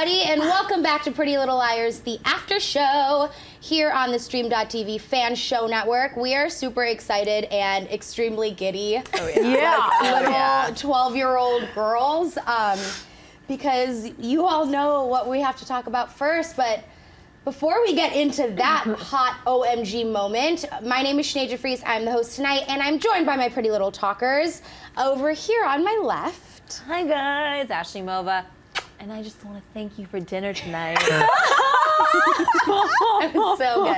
everybody, and welcome back to Pretty Little Liars, the after show here on the Stream.tv Fan Show Network. We are super excited and extremely giddy. Oh, yeah. Like little 12-year-old girls, because you all know what we have to talk about first, but before we get into that hot OMG moment, my name is Sinead de Vries. I'm the host tonight, and I'm joined by my pretty little talkers over here on my left. Hi guys, Ashley Mova, and I just want to thank you for dinner tonight. It was so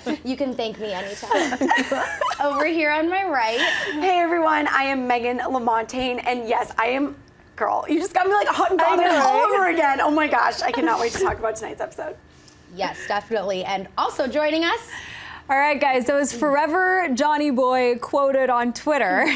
good. You can thank me anytime. Over here on my right. Hey everyone, I am Meghan Lamontagne, and yes, I am, girl, you just got me like hot and bothered all over again. Oh my gosh, I cannot wait to talk about tonight's episode. Yes, definitely. And also joining us. All right, guys, so as Forever Johnny Boy quoted on Twitter,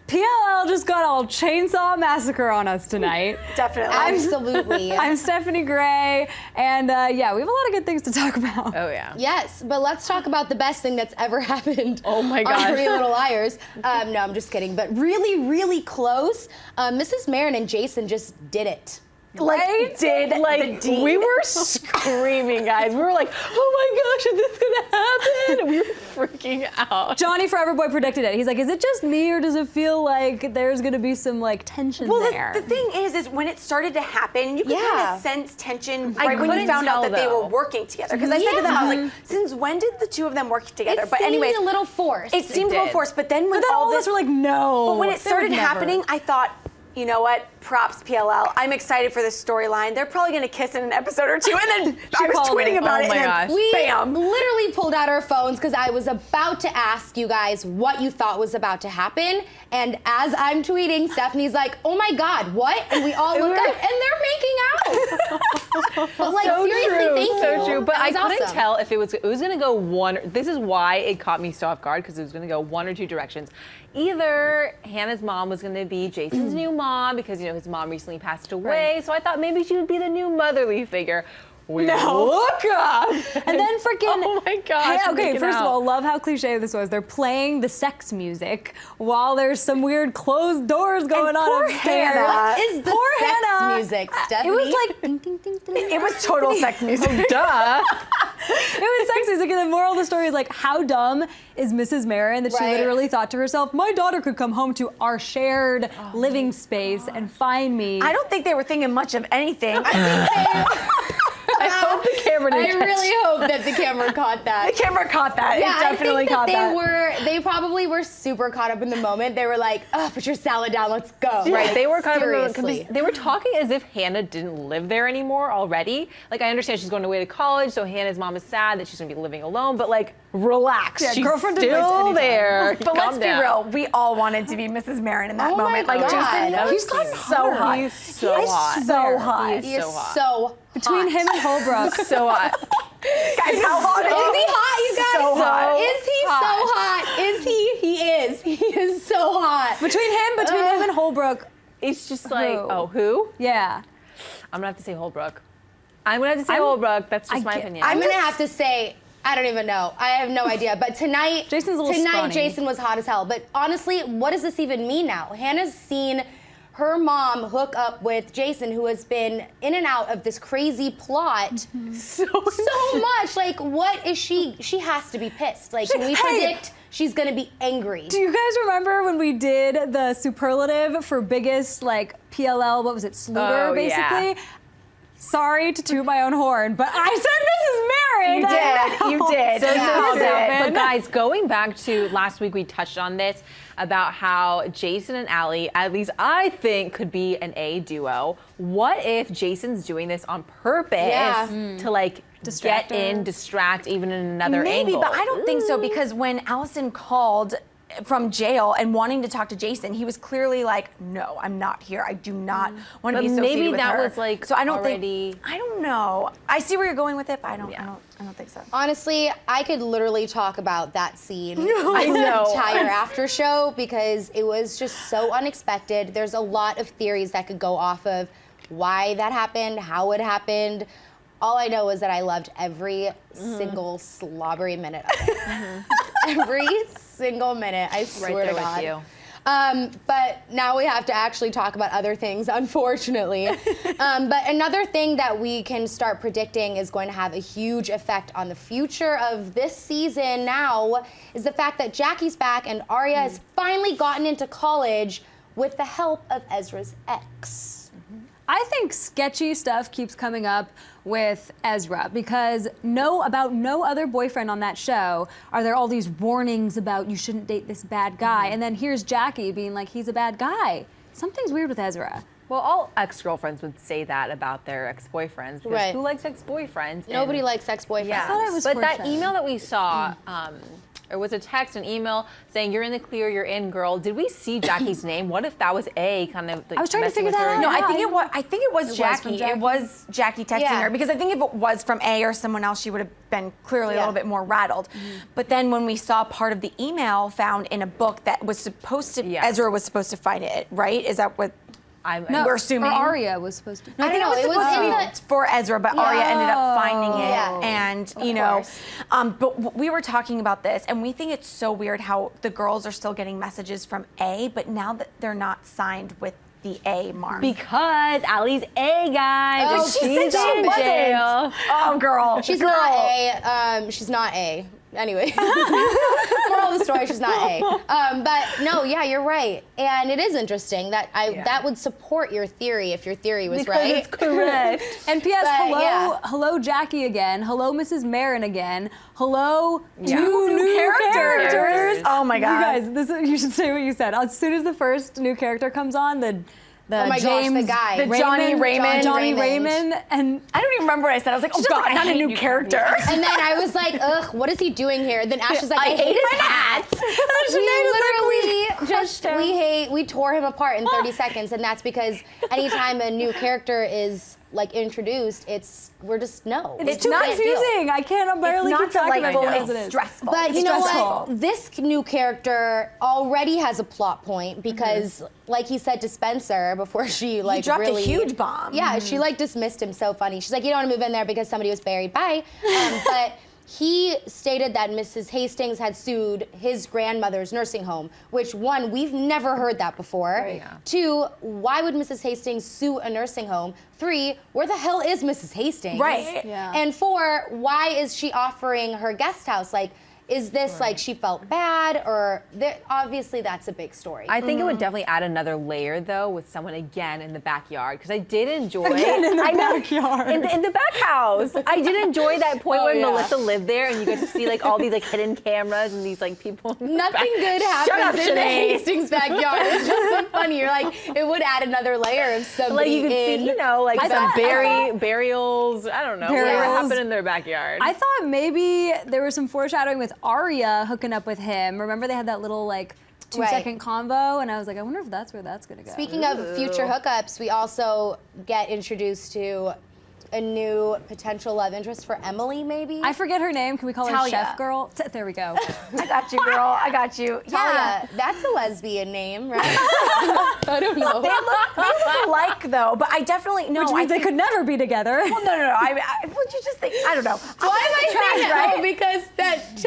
PLL just got all chainsaw massacre on us tonight. Definitely. Absolutely. I'm Stephanie Gray, and yeah, we have a lot of good things to talk about. Oh yeah. Yes, but let's talk about the best thing that's ever happened Oh my on God. Pretty Little Liars. No, I'm just kidding, but really, really close. Mrs. Marin and Jason just did it. Like, did Like, the deed. we were screaming, guys. We were like, oh my gosh, is this gonna happen? We were freaking out. Johnny Forever Boy predicted it. He's like, is it just me, or does it feel like there's gonna be some like tension Well, there? the thing is when it started to happen, you could kind Yeah. of sense tension I right when you couldn't found out tell, that they were though. working together. Because I said to them, I was like, since when did the two of them work together? It But seemed anyways, a little forced. it seemed a little did. forced. But then when But then all of this us were like, no. But when it they would started never. happening, I thought, you know what? Props PLL. I'm excited for this storyline. They're probably going to kiss in an episode or two. And then I was called tweeting it. about Oh it. my And gosh. then We bam. literally pulled out our phones because I was about to ask you guys what you thought was about to happen. And as I'm tweeting, Stephanie's like, oh my God, what? And we all look up and they're making out. But like, So seriously, true, thank you. so true. But That I was couldn't awesome. tell if it was gonna go one. This is why it caught me so off guard, because it was gonna go one or two directions. Either Hannah's mom was gonna be Jason's new mom, because his mom recently passed away. Right. So I thought maybe she would be the new motherly figure. We No. look up. And then freaking. Oh my gosh. Hey, okay, freaking first of out. all, love how cliche this was. They're playing the sex music while there's some weird closed doors going on poor upstairs. Hannah. What is the Poor sex Hannah. music, Stephanie? It was like ding, ding, ding, ding. It was total sex music. Duh. It was sex music, and the moral of the story is like, how dumb is Mrs. Marin that she Right. literally thought to herself, my daughter could come home to our shared living space and find me. I don't think they were thinking much of anything. I hope the camera didn't I catch really hope that the camera caught that. The camera caught that. Yeah, It definitely I think caught that they probably were super caught up in the moment. They were like, oh, put your salad down, let's go. Right, Like, they were kind seriously. of they were talking as if Hannah didn't live there anymore already. Like, I understand she's going away to college, so Hannah's mom is sad that she's going to be living alone, but like, relax, Yeah, she's girlfriend didn't waste still any time. there. But let's Calm be down. real, we all wanted to be Mrs. Marin in that Oh my moment. Like God. Jason, That he's was gotten cute. so hot. He's so He's hot. so hot. He is so hot. so Between hot. him and Holbrook. So hot. Guys, how hot Is he hot, you guys? So hot. Is he so hot? Is he? He is. He is so hot. between him and Holbrook. It's just like, Who? oh, who? Yeah. I'm going to have to say Holbrook. I'm going to have to say Holbrook. That's just my opinion. I'm gonna have to say, I don't even know. I have no idea. But tonight, Jason's a little scrawny. Jason was hot as hell. But honestly, what does this even mean now? Hannah's seen her mom hook up with Jason, who has been in and out of this crazy plot so much. Like, what is she? She has to be pissed. Like, can we predict she's gonna be angry? Do you guys remember when we did the superlative for biggest like PLL? What was it, Sluder, Oh, basically? yeah. Sorry to toot my own horn, but I said Mrs. Marin. You did. So You true. did. But guys, going back to last week, we touched on this about how Jason and Allie, at least I think, could be an A duo. What if Jason's doing this on purpose to like Distract get in, her. distract even in another Maybe, angle? but I don't think so, because when Allison called from jail and wanting to talk to Jason, he was clearly like, no, I'm not here. I do not want to But be associated maybe with that her. was, like, so I don't already- think, I don't know. I see where you're going with it, but I don't think so. Honestly, I could literally talk about that scene I the know. entire after show because it was just so unexpected. There's a lot of theories that could go off of why that happened, how it happened. All I know is that I loved every single slobbery minute of it. Every single minute, I swear there to with God. you. But now we have to actually talk about other things, unfortunately. But another thing that we can start predicting is going to have a huge effect on the future of this season now is the fact that Jackie's back and Aria has finally gotten into college with the help of Ezra's ex. I think sketchy stuff keeps coming up with Ezra because about no other boyfriend on that show are there all these warnings about you shouldn't date this bad guy. And then here's Jackie being like, he's a bad guy. Something's weird with Ezra. Well, all ex-girlfriends would say that about their ex-boyfriends. Because Right. who likes ex-boyfriends? Nobody And- likes ex-boyfriends. Yeah. I thought it was but that foreshadowing. email that we saw, it was a text, an email saying you're in the clear, you're in, girl. Did we see Jackie's name? What if that was A kind of? Like, I was trying to messing figure with that her? out. No, I Yeah, think it was. I think it was from Jackie. Jackie. It was Jackie texting Yeah. her because I think if it was from A or someone else, she would have been clearly a Yeah. little bit more rattled. But then when we saw part of the email found in a book that was supposed to, Yeah. Ezra was supposed to find it, right? Is that what? No, We're assuming. Or Aria was supposed to. I think know, it was it was supposed to in be the- for Ezra, but Aria ended up finding it, Yeah. and Of you know, course. but we were talking about this, and we think it's so weird how the girls are still getting messages from A, but now that they're not signed with the A mark. Because Allie's A, guys. Oh, and she she's said she in wasn't. jail. Oh, girl, She's girl. not A. She's not A. Anyway, moral of the story, she's not A. But no, yeah, you're right, and it is interesting that that would support your theory if your theory was Because right. it's correct. And P.S. But, hello, yeah. hello Jackie again. Hello Mrs. Marin again. Hello Yeah. two new characters. Oh my god. You guys, you should say what you said. As soon as the first new character comes on, the Oh my gosh, James, the guy. The Johnny Raymond. Johnny Raymond. Raymond, and I don't even remember what I said. I was like, oh just god, like, I not a hate new new character. And then I was like, ugh, what is he doing here? Then Ash was like, I hate his hat. We literally we tore him apart in 30 seconds, and that's because anytime a new character is like introduced, we're just no. it's too confusing. I can't barely It's keep not track of delightful. it as it It's is. stressful. But you know stressful. what? This new character already has a plot point because, like he said to Spencer before she like dropped really a huge bomb. Yeah, she like dismissed him so funny. She's like, you don't want to move in there because somebody was buried. Bye. But he stated that Mrs. Hastings had sued his grandmother's nursing home, which one, we've never heard that before. Right. Yeah. 2, why would Mrs. Hastings sue a nursing home? 3, where the hell is Mrs. Hastings? Right. Yeah. And 4, why is she offering her guest house? Like, is this like she felt bad or obviously that's a big story. I think it would definitely add another layer though with someone again in the backyard because I did enjoy Again in the I know, backyard. in the back house. I did enjoy that point Oh, when yeah. Melissa lived there and you get to see like all these like hidden cameras and these like people. In the Nothing good up, happens in the Sinead. Hastings backyard. It's just so funny. You're like, it would add another layer of Like somebody you can in. see, you know, like I some thought- burials. I don't know. Whatever Burials. happened in their backyard. I thought maybe there was some foreshadowing with Aria hooking up with him. Remember they had that little like 2-second convo, and I was like, I wonder if that's where that's gonna go. Speaking of future hookups, we also get introduced to a new potential love interest for Emily, maybe? I forget her name. Can we call her Talia. Chef Girl? There we go. I got you, girl. I got you. Talia, that's a lesbian name, right? I don't know. They look alike though, but I definitely no. Which I means they think- could never be together. Well, no. Would you just think? I don't know. Why am I saying that? Right? Oh, because that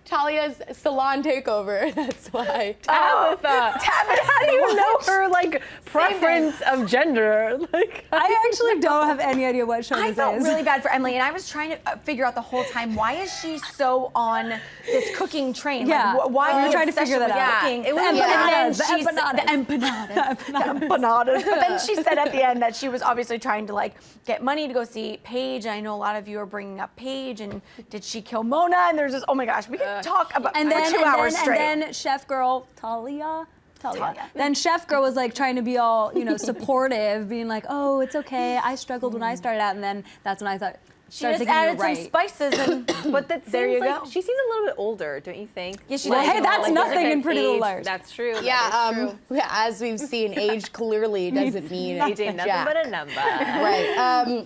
Talia's salon takeover. That's why. Tabitha, how do you know her like preference of gender? Like I actually don't have any idea what show I this felt is. really bad for Emily, and I was trying to figure out the whole time why is she so on this cooking train? Yeah. Like, why We were the trying to figure obsession that with out. cooking? It was and then empanadas, she the said- the empanadas. But then she said at the end that she was obviously trying to like get money to go see Paige. I know a lot of you are bringing up Paige, and did she kill Mona? And there's just oh my gosh, we could talk about And for then, 2 hours straight. And then Chef Girl Talia. Talia. Then Chef Girl was like trying to be all, supportive, being like, "Oh, it's okay. I struggled when I started out," and then that's when I thought she started just thinking added you're right. some spices, and But that there seems you like go. she seems a little bit older, don't you think? Yeah, she Well, does. hey, that's Like, nothing like in Pretty Little age- Liars. That's true. Yeah, as we've seen, age clearly doesn't mean Age ain't nothing jack. but a number. Right.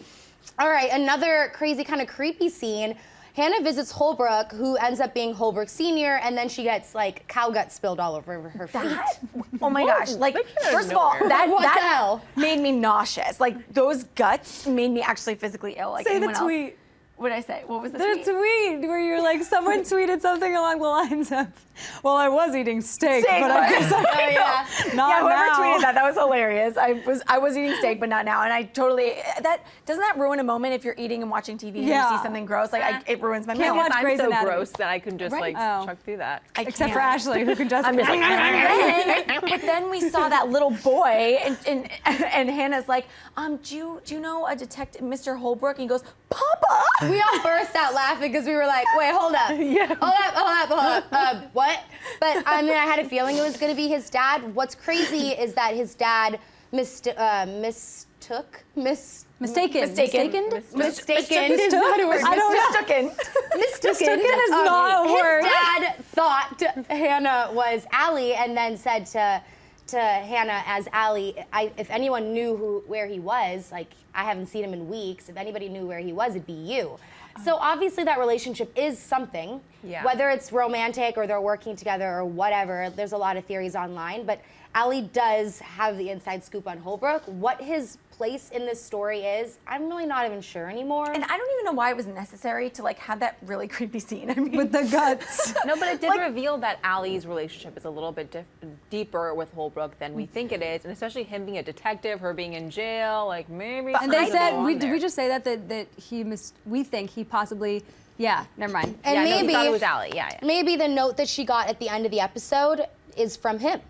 All right, another crazy kind of creepy scene. Hannah visits Holbrook, who ends up being Holbrook Sr., and then she gets like cow guts spilled all over her feet. That? Oh my gosh! Like, That came out of first of all, nowhere. that What the that hell? made me nauseous. Like those guts made me actually physically ill. Like Say the anyone else. tweet. What did I say? What was the The tweet? tweet where you're like, someone tweeted something along the lines of, well, I was eating steak, but I guess not Yeah, whoever now. tweeted that was hilarious. I was eating steak, but not now. And I totally, doesn't that ruin a moment if you're eating and watching TV and you Yeah. see something gross? Like, it ruins my Can't meal. watch I'm Grey's so Anatomy. gross that I can just like Oh. chuck through that. Except for can't. Ashley, who can just. I'm just like, But then we saw that little boy, and Hannah's like, do you know a detective, Mr. Holbrook? And he goes, Papa. We all burst out laughing because we were like, wait, hold up. Hold up. What? But I mean, I had a feeling it was going to be his dad. What's crazy is that his dad mistaken is that a word? I don't know. Mistaken is not a word. His dad thought Hannah was Allie and then said to Hannah as Allie, if anyone knew where he was, like, I haven't seen him in weeks. If anybody knew where he was, it'd be you. So obviously that relationship is something. Yeah. Whether it's romantic or they're working together or whatever, there's a lot of theories online. But Allie does have the inside scoop on Holbrook. What his place in this story is, I'm really not even sure anymore. And I don't even know why it was necessary to like have that really creepy scene. I mean, With the guts. No, but it did reveal that Allie's relationship is a little bit deeper with Holbrook than we think it is, and especially him being a detective, her being in jail, like maybe. And they something said, along did we there. just say that we think he possibly, yeah, never mind. And Yeah, no, maybe he thought it was Allie. Yeah. maybe the note that she got at the end of the episode is from him.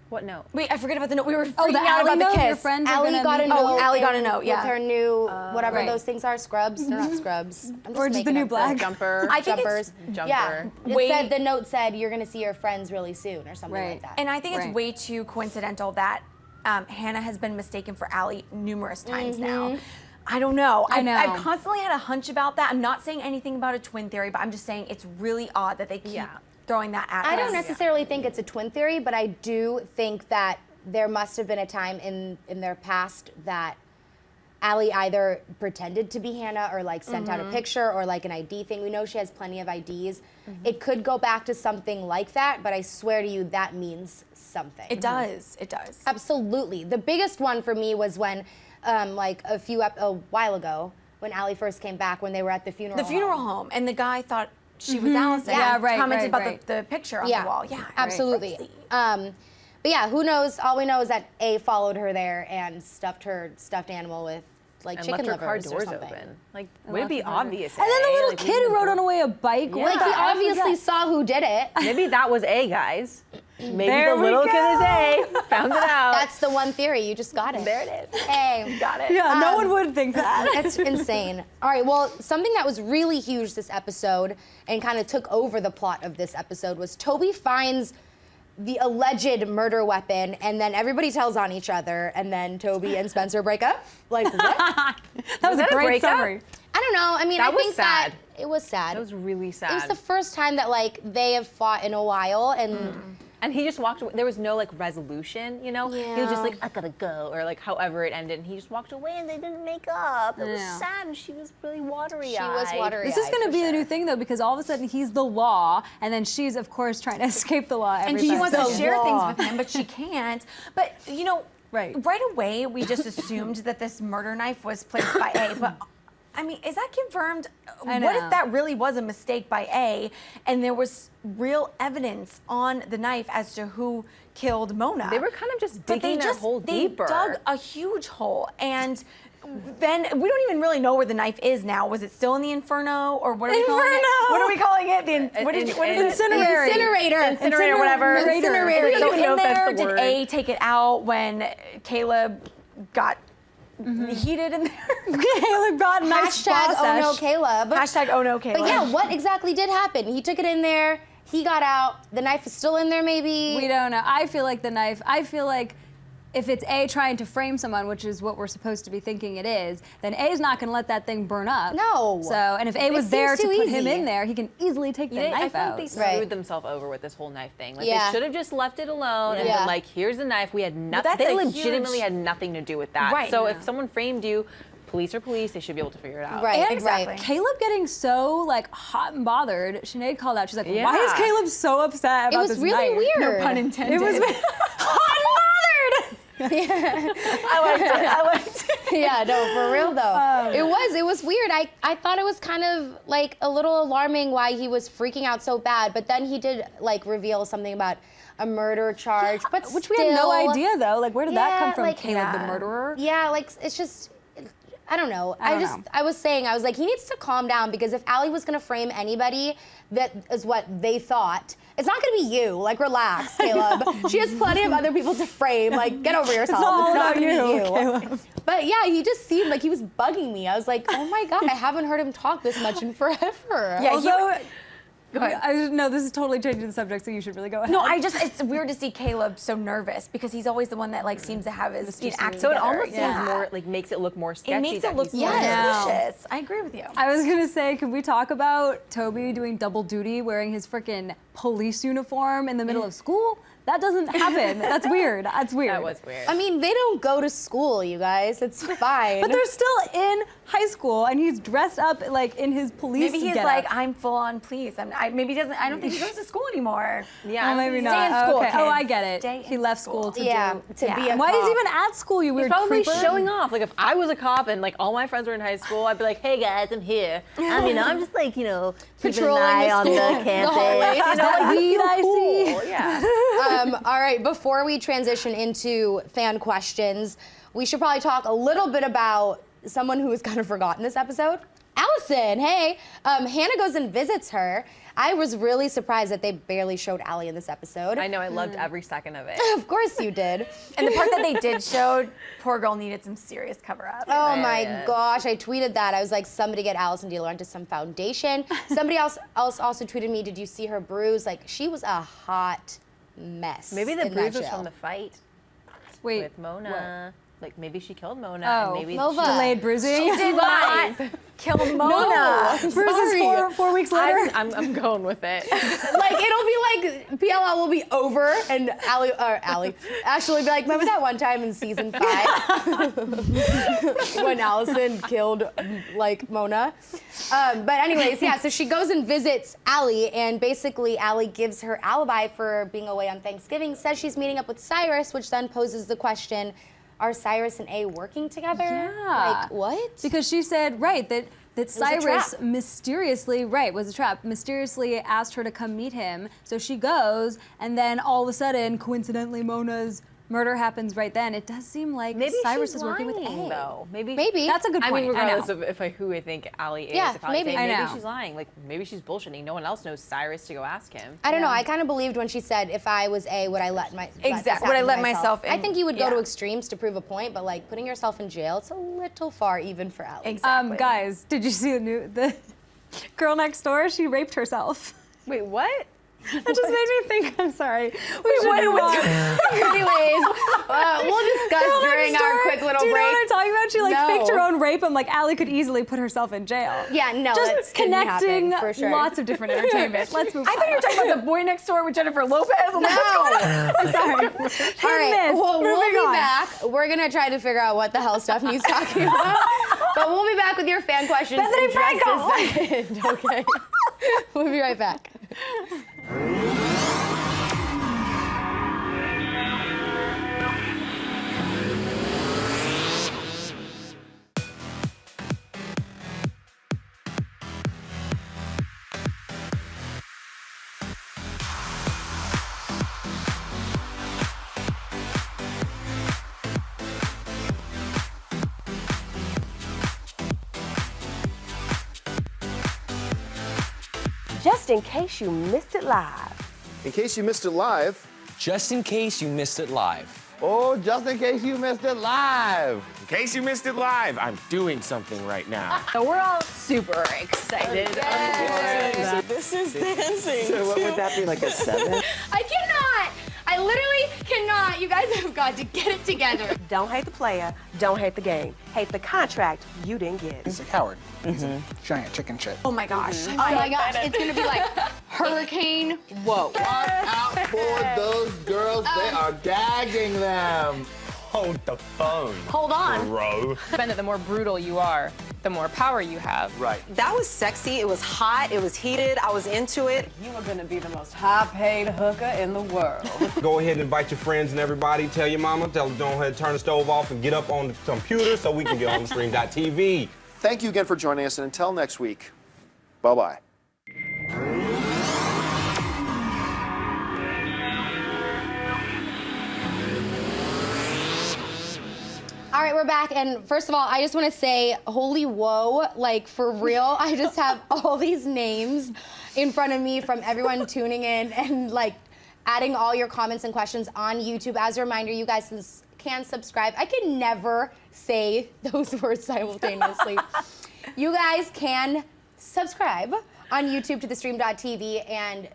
What note? wait, I forget about the note. We were Oh, freaking the out Allie about the note, kiss. your friends are Allie gonna got a meet- note. Allie got a note, yeah. With her new, whatever right. those things are, scrubs. They're not scrubs. I'm Or just the making new up black. Jumper. I think jumpers. Jumper. Yeah. Wait. The note said you're gonna see your friends really soon or something Right. like that. And I think it's Right. way too coincidental that Hannah has been mistaken for Allie numerous times now. I don't know. I know. I've constantly had a hunch about that. I'm not saying anything about a twin theory, but I'm just saying it's really odd that they keep throwing that at us. I don't necessarily think it's a twin theory, but I do think that there must have been a time in their past that Allie either pretended to be Hannah or like sent out a picture or like an ID thing. We know she has plenty of IDs. It could go back to something like that, but I swear to you that means something. It does. It does. Absolutely. The biggest one for me was when, like a while ago, when Allie first came back, when they were at the funeral. The funeral home, and the guy thought she was Allison. Yeah, right, Commented right, about right. the picture on Yeah, the wall. Yeah, absolutely. crazy. But yeah, who knows? All we know is that A followed her there and stuffed her stuffed animal with like And chicken left her car livers or doors something. open. Like, would it be obvious? And then the A? little Like, kid leaving who the rode door- on away a bike. Yeah. Like he I obviously forget. saw who did it. Maybe that was A, guys. Maybe There the we little kid is go. A. Found it out. That's the one theory. You just got it. There it is. Hey. Got it. Yeah, no one would think that. That's insane. All right, well, something that was really huge this episode and kind of took over the plot of this episode was Toby finds the alleged murder weapon, and then everybody tells on each other, and then Toby and Spencer break up. Like, what? That was a that a great breakup? summary. I don't know. I mean, That I was think sad. that it was sad. That was really sad. It was the first time that like they have fought in a while, and And he just walked away. There was no like resolution, you know? He was just Yeah. like, I gotta go, or like however it ended. And he just walked away and they didn't make up. It was Yeah. sad and she was really watery. she was watery. This is going to be the new thing, though, because all of a sudden he's the law, and then she's, of course, trying to escape the law. And every she time. wants to The share law. things with him, but she can't. But you know, Right. away we just assumed that this murder knife was placed by A. But I mean, is that confirmed? I What know. if that really was a mistake by A, and there was real evidence on the knife as to who killed Mona? They were kind of just But digging their hole they deeper. dug a huge hole, and then we don't even really know where the knife is now. Was it still in the Inferno, or what are we calling it? Inferno! What are we calling it? What is it? Incinerator. Incinerator, whatever. Incinerator. So I don't know in if that's there, the did word. A take it out when Caleb got heated in there? Caleb got a nice Hashtag spa oh no sesh. Caleb. Hashtag oh no Caleb. But yeah, what exactly did happen? He took it in there. He got out. The knife is still in there, maybe. We don't know. I feel like the knife, I feel like if it's A trying to frame someone, which is what we're supposed to be thinking it is, then A's not going to let that thing burn up. No. So, and if A was seems there to too put him easy. in there, he can easily take the I knife feel like out. they screwed Right. themselves over with this whole knife thing. Like Yeah. they should have just left it alone and Yeah. been like, here's the knife. We had nothing. that's They a legitimately huge- had nothing to do with that. Right. So Yeah. if someone framed you, police are police. They should be able to figure it out. Right, And Exactly. Caleb getting so like hot and bothered. Sinead called out. She's like, "Why Yeah. is Caleb so upset about It was this really knife?" weird. No pun intended. It was hot and bothered. I liked it. Yeah, no, for real though. It was weird. I thought it was kind of like a little alarming why he was freaking out so bad, but then he did like reveal something about a murder charge, but Which we had no idea though. Like, where did that come from? like, Caleb the murderer? Yeah, like it's just, I don't know. I was I was like, he needs to calm down because if Allie was gonna frame anybody, that is what they thought. It's not gonna be you. Like, relax, Caleb. She has plenty of other people to frame. Like, get over yourself. all It's not about gonna be you, you. Caleb. But yeah, he just seemed like he was bugging me. I was like, oh my God, I haven't heard him talk this much in forever. Yeah, Also, no, this is totally changing the subject, so you should really go ahead. No, it's weird to see Caleb so nervous because he's always the one that like seems to have his act So it together. almost seems more like makes it look more sketchy. It makes it look more Yes. suspicious. I agree with you. I was gonna say, can we talk about Toby doing double duty, wearing his freaking police uniform in the middle of school? That doesn't happen. That's weird. That's weird. That was weird. I mean, they don't go to school, you guys. It's fine. But they're still in high school, and he's dressed up like in his police. Maybe he's getup. like, I'm full on police. Maybe he doesn't. I don't think he goes to school anymore. Yeah, Oh, maybe Stay not. in school, Okay. Oh, kids. I get it. Stay He in left school. school to yeah, do. to be a Why is cop. he even at school? You weird Probably creeper? showing off. Like if I was a cop and like all my friends were in high school, I'd be like, "Hey guys, I'm here. I'm just like keeping an Patrolling eye the on school, the the campus. hallways. You know, like weed I see? cool. Yeah. All right, before we transition into fan questions, we should probably talk a little bit about someone who was kind of forgotten this episode. Allison, hey. Hannah goes and visits her. I was really surprised that they barely showed Allie in this episode. I know. I loved every second of it. Of course you did. And the part that they did show, poor girl needed some serious cover up. Oh my gosh, I tweeted that. I was like, somebody get Alison DiLaurentis some foundation. Somebody else also tweeted me, did you see her bruise? Like, she was a hot mess. Maybe the in bruise that was jail. from the fight Wait. with Mona. Like maybe she killed Mona. Oh, and maybe Mova. delayed bruising. She did not kill Mona. I'm Bruises sorry. four weeks later. I'm going with it. Like, it'll be like, PLL will be over, and Ashley will be like, remember that one time in season 5? When Allison killed, like, Mona? But anyways, yeah, so she goes and visits Allie, and basically Allie gives her alibi for being away on Thanksgiving, says she's meeting up with Cyrus, which then poses the question, are Cyrus and A working together? Yeah. Like, what? Because she said, right, that a Cyrus trap. mysteriously asked her to come meet him. So she goes, and then all of a sudden, coincidentally, Mona's murder happens right then. It does seem like Maybe Cyrus she's is working with lying, A. though. Maybe. That's a good point. I mean, regardless know. of who I think Allie is, Yeah, if Allie's maybe. saying, I maybe know. she's lying. Like maybe she's bullshitting. No one else knows Cyrus to go ask him. I don't know. I kind of believed when she said, "If I was A, would I let my Exactly. Would I let myself in? I think you would go to Yeah. extremes to prove a point, but like putting yourself in jail, it's a little far even for Allie. Exactly. Guys, did you see the girl next door? She raped herself. Wait, what? That just made me think. I'm sorry. Anyways, We'll discuss during our quick little do you know break. what I'm talking about? She like No. faked her own rape. I'm like, Allie could easily put herself in jail. Yeah, no, Just that's didn't connecting happen, for sure. lots of different entertainment. Let's move I on. thought you were talking about the boy next door with Jennifer Lopez. I'm like, what's going on? I'm sorry. All right, miss. well, we'll Moving be on. back. We're gonna try to figure out what the hell Stephanie's talking about, but we'll be back with your fan questions Bethany in just Frankel. a second. Okay, we'll be right back. Just in case you missed it live. In case you missed it live. Just in case you missed it live. Oh, just in case you missed it live. In case you missed it live, I'm doing something right now. So we're all super excited. This is dancing. So what would that be, like a 7? I cannot. I literally cannot. You guys have got to get it together. Don't hate the player, don't hate the game. Hate the contract you didn't get. He's a coward. He's a giant chicken shit. Oh my gosh. Oh my gosh, it's gonna be like hurricane. Whoa. Watch out for those girls. They are gagging them. Hold the phone. Hold on. Bro. The more brutal you are, the more power you have. Right. That was sexy. It was hot. It was heated. I was into it. You are going to be the most high-paid hooker in the world. Go ahead and invite your friends and everybody. Tell your mama. Tell them, go ahead and turn the stove off and get up on the computer so we can get on the stream.tv. Thank you again for joining us, and until next week, bye-bye. All right, we're back, and first of all, I just want to say, holy whoa, like for real, I just have all these names in front of me from everyone tuning in and like adding all your comments and questions on YouTube. As a reminder, you guys can subscribe. I can never say those words simultaneously. You guys can subscribe on YouTube to the stream.tv and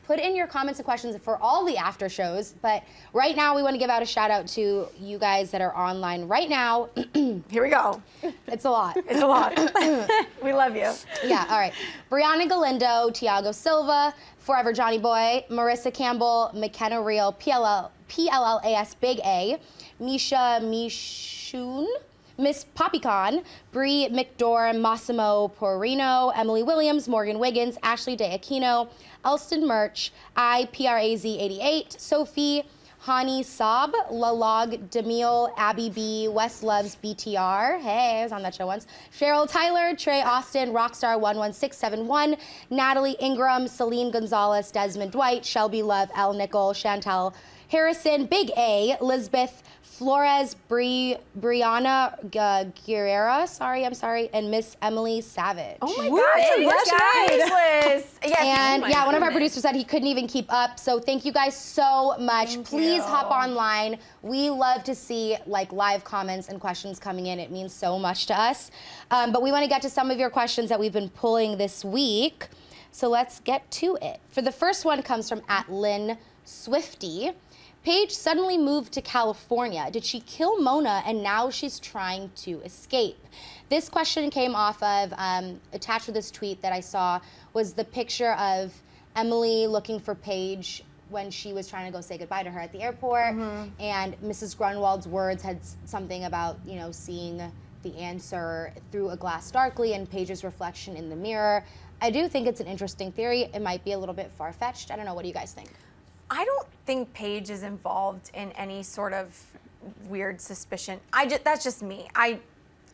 put in your comments and questions for all the after shows. But right now, we want to give out a shout out to you guys that are online right now. Here we go. It's a lot. It's a lot. We love you. Yeah, all right. Brianna Galindo, Tiago Silva, Forever Johnny Boy, Marissa Campbell, McKenna Real, PLLAS Big A, Misha Mishun, Miss Poppycon, Bree McDorm, Massimo Porino, Emily Williams, Morgan Wiggins, Ashley De Aquino, Elston Murch, IPRAZ88, Sophie, Hani Saab, Lalog Demille, Abby B, Wes Loves BTR, hey, I was on that show once, Cheryl Tyler, Trey Austin, Rockstar11671, Natalie Ingram, Celine Gonzalez, Desmond Dwight, Shelby Love, L. Nickel, Chantel Harrison, Big A, Lisbeth Flores, Brianna Guerrera, I'm sorry, and Miss Emily Savage. Oh my gosh, Yes, and yeah, one of our producers said he couldn't even keep up, so thank you guys so much. Please hop online. We love to see like live comments and questions coming in. It means so much to us. But we want to get to some of your questions that we've been pulling this week, so let's get to it. For the first one comes from @LynSwifty. Paige suddenly moved to California. Did she kill Mona and now she's trying to escape? This question came off of, attached to this tweet that I saw, was the picture of Emily looking for Paige when she was trying to go say goodbye to her at the airport. And Mrs. Grunwald's words had something about, you know, seeing the answer through a glass darkly and Paige's reflection in the mirror. I do think it's an interesting theory. It might be a little bit far-fetched. I don't know, what do you guys think? I don't think Paige is involved in any sort of weird suspicion. That's just me. I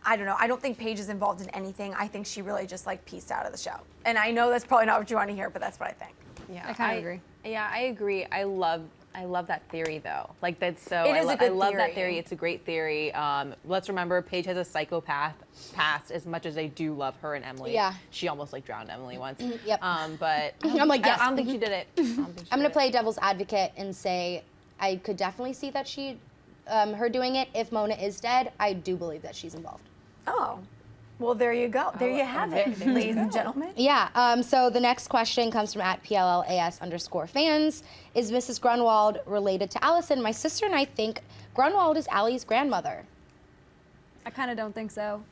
don't know. I don't think Paige is involved in anything. I think she really just like pieced out of the show. And I know that's probably not what you want to hear, but that's what I think. Yeah, I kind of agree. Yeah, I agree. I love that theory though. Like that's so. It is a good I love that theory. theory. It's a great theory. Let's remember, Paige has a psychopath past. As much as I do love her and Emily. Yeah. She almost like drowned Emily once. Yep. But I'm like, yes. I don't think she did it. I'm gonna play devil's advocate and say I could definitely see that her doing it. If Mona is dead, I do believe that she's involved. Oh, well, there you go. There you have it, ladies and gentlemen. Yeah, so the next question comes from @PLLAS_fans. Is Mrs. Grunwald related to Allison? My sister and I think Grunwald is Allie's grandmother. I kind of don't think so.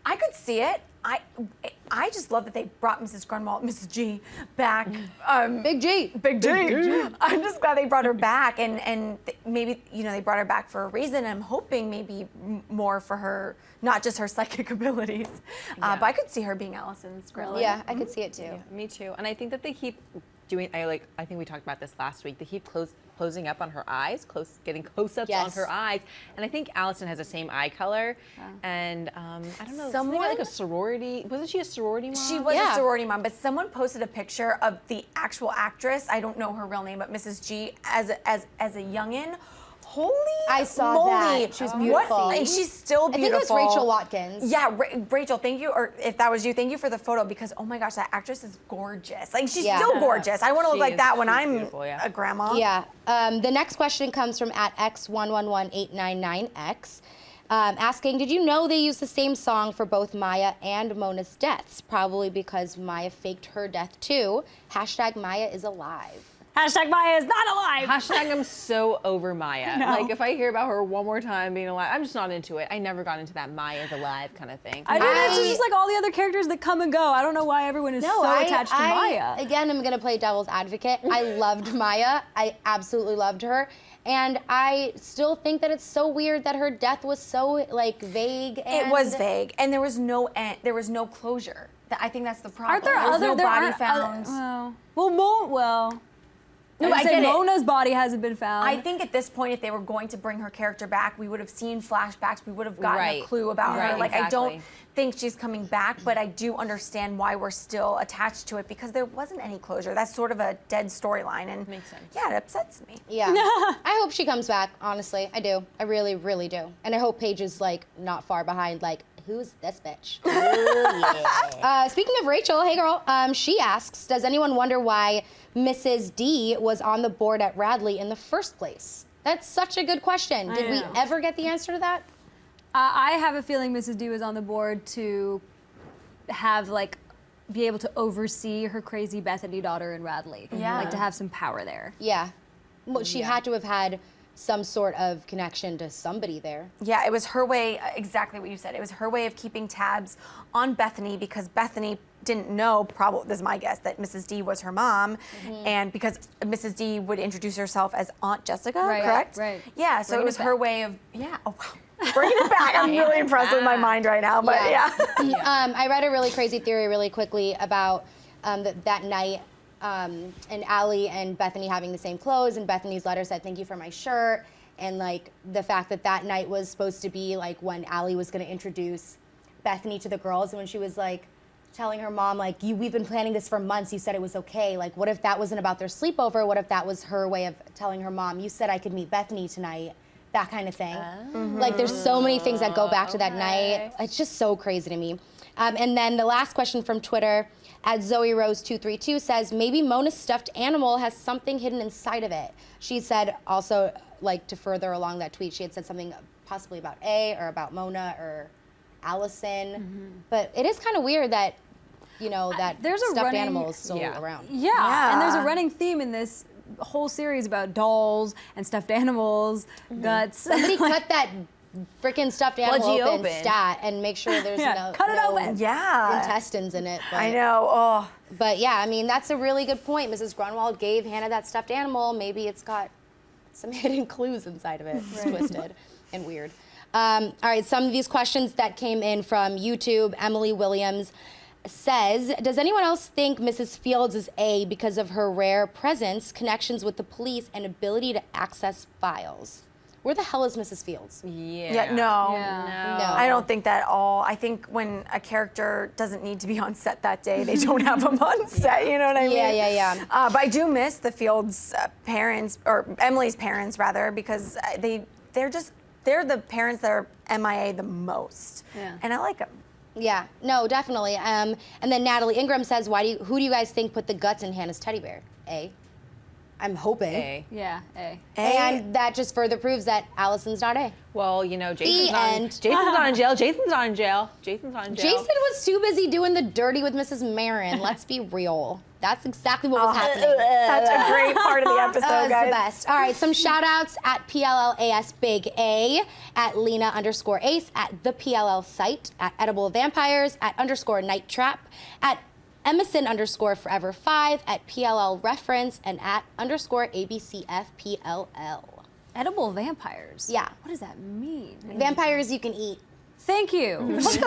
I could see it. I just love that they brought Mrs. Grunwald, Mrs. G, back. Big G. Big G. I'm just glad they brought her back, and maybe, you know, they brought her back for a reason. I'm hoping maybe more for her, not just her psychic abilities, but I could see her being Allison's grandmother. Yeah, I could see it too. Yeah, me too. And I think that they keep doing. I think we talked about this last week. They keep closing up on her eyes, getting close-ups on her eyes. And I think Allison has the same eye color. And I don't know, something like a sorority. Wasn't she a sorority mom? She was a sorority mom, but someone posted a picture of the actual actress. I don't know her real name, but Mrs. G as a youngin'. Holy I saw moly. that. She was beautiful. And she's still beautiful. I think it was Rachel Watkins. Yeah, Rachel, thank you. Or if that was you, thank you for the photo, because oh my gosh, that actress is gorgeous. Like, she's still gorgeous. I want to look like that when I'm a grandma. Yeah. The next question comes from @X111899X. Asking, did you know they used the same song for both Maya and Mona's deaths? Probably because Maya faked her death too. #Maya is alive. Hashtag Maya is not alive. Hashtag I'm so over Maya. No. Like if I hear about her one more time being alive, I'm just not into it. I never got into that Maya's alive kind of thing. I mean, it's just like all the other characters that come and go. I don't know why everyone is so attached to Maya. Again, I'm gonna play devil's advocate. I loved Maya. I absolutely loved her. And I still think that it's so weird that her death was so like vague. And It was vague, and there was no end. There was no closure. I think that's the problem. Aren't there There's other no there body aren't found? No, I get it. Mona's body hasn't been found. I think at this point, if they were going to bring her character back, we would have seen flashbacks. We would have gotten a clue about her. Like I don't think she's coming back, but I do understand why we're still attached to it because there wasn't any closure. That's sort of a dead storyline, and makes sense. Yeah, it upsets me. Yeah, I hope she comes back. Honestly, I do. I really, really do. And I hope Paige is like not far behind. Like, who's this bitch? Ooh, yeah. Speaking of Rachel, hey girl. She asks, does anyone wonder why Mrs. D was on the board at Radley in the first place? That's such a good question. Did we ever get the answer to that? I have a feeling Mrs. D was on the board to have like be able to oversee her crazy Bethany daughter in Radley. Yeah. Like to have some power there. Yeah. Well, she had to have had some sort of connection to somebody there. Yeah, it was her way, exactly what you said. It was her way of keeping tabs on Bethany because Bethany didn't know, probably, this is my guess, that Mrs. D was her mom. And because Mrs. D would introduce herself as Aunt Jessica, correct? Right. Yeah, so Bring it was it her back. way of, oh wow. Bringing it back. I'm really impressed with my mind right now, but yeah. I read a really crazy theory really quickly about that night and Allie and Bethany having the same clothes, and Bethany's letter said, "Thank you for my shirt." And like the fact that that night was supposed to be like when Allie was going to introduce Bethany to the girls, and when she was like telling her mom, like, we've been planning this for months, you said it was okay. Like, what if that wasn't about their sleepover? What if that was her way of telling her mom, you said I could meet Bethany tonight? That kind of thing. Like, there's so many things that go back to that night. It's just so crazy to me. And then the last question from Twitter, at Zoe Rose 232 says, maybe Mona's stuffed animal has something hidden inside of it. She said also, like, to further along that tweet, she had said something possibly about A or about Mona or Allison. But it is kind of weird that, you know, that there's a stuffed animal is still around. Yeah, and there's a running theme in this whole series about dolls and stuffed animals, guts. Somebody cut that freaking stuffed animal open stat and make sure there's no intestines in it. But, I know. But yeah, I mean, that's a really good point. Mrs. Grunwald gave Hannah that stuffed animal. Maybe it's got some hidden clues inside of it. It's twisted and weird. All right, some of these questions that came in from YouTube. Emily Williams says, does anyone else think Mrs. Fields is A because of her rare presence, connections with the police, and ability to access files? Where the hell is Mrs. Fields? No. I don't think that at all. I think when a character doesn't need to be on set that day, they don't have them on set, you know what I mean? Yeah. But I do miss the Fields' parents, or Emily's parents rather, because they're the parents that are MIA the most. And I like them. Yeah, no, definitely. And then Natalie Ingram says, who do you guys think put the guts in Hannah's teddy bear? A. I'm hoping. A. Yeah, A. And that just further proves that Allison's not A. Well, you know, Jason's not in jail. Jason's not in jail. Jason was too busy doing the dirty with Mrs. Marin. Let's be real. That's exactly what was happening. Such a great part of the episode, guys. The best. All right, some shout outs at PLLAS Big A, at Lena_Ace, at the PLL site, at Edible Vampires, at _Night Trap, at Emerson_Forever5, at PLL Reference, and at _ABCFPLL. Edible vampires? Yeah. What does that mean? Vampires you can eat. Thank you. Thank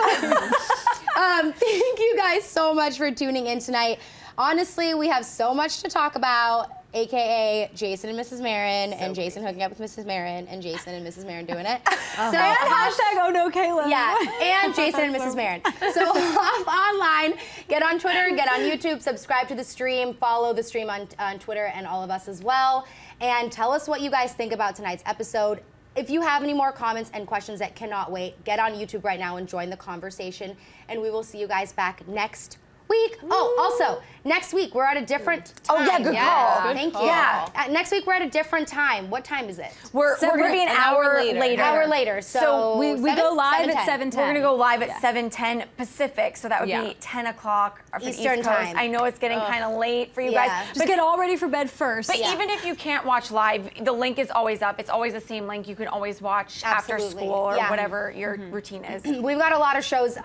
you guys so much for tuning in tonight. Honestly, we have so much to talk about, AKA Jason and Mrs. Marin, and Jason hooking up with Mrs. Marin, and Jason and Mrs. Marin doing it. And hashtag oh no Kayla. Yeah, and Jason and Mrs. Marin. So hop online, get on Twitter, get on YouTube, subscribe to the stream, follow the stream on Twitter and all of us as well, and tell us what you guys think about tonight's episode. If you have any more comments and questions that cannot wait, get on YouTube right now and join the conversation, and we will see you guys back next week. Oh, also, Next week, we're at a different time. Oh, yeah, good call. Good Thank call. you. Yeah. Next week, we're at a different time. What time is it? We're going to be an hour later. An hour later. So we go live at 7:10. We're going to go live at 7:10 Pacific, so that would be 10 o'clock for the Eastern East Coast. time. I know it's getting kind of late for you guys. Just get all ready for bed first. But even if you can't watch live, the link is always up. It's always the same link. You can always watch after school or whatever your routine is. We've got a lot of shows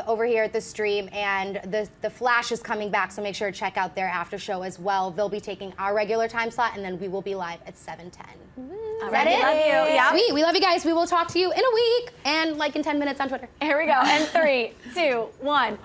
over here at the stream, and the Flash is coming back, so make sure to check out their after show as well. They'll be taking our regular time slot, and then we will be live at 7:10. Is that it? Love you. Yeah. Sweet. We love you guys. We will talk to you in a week and like in 10 minutes on Twitter. Here we go. And 3, 2, 1.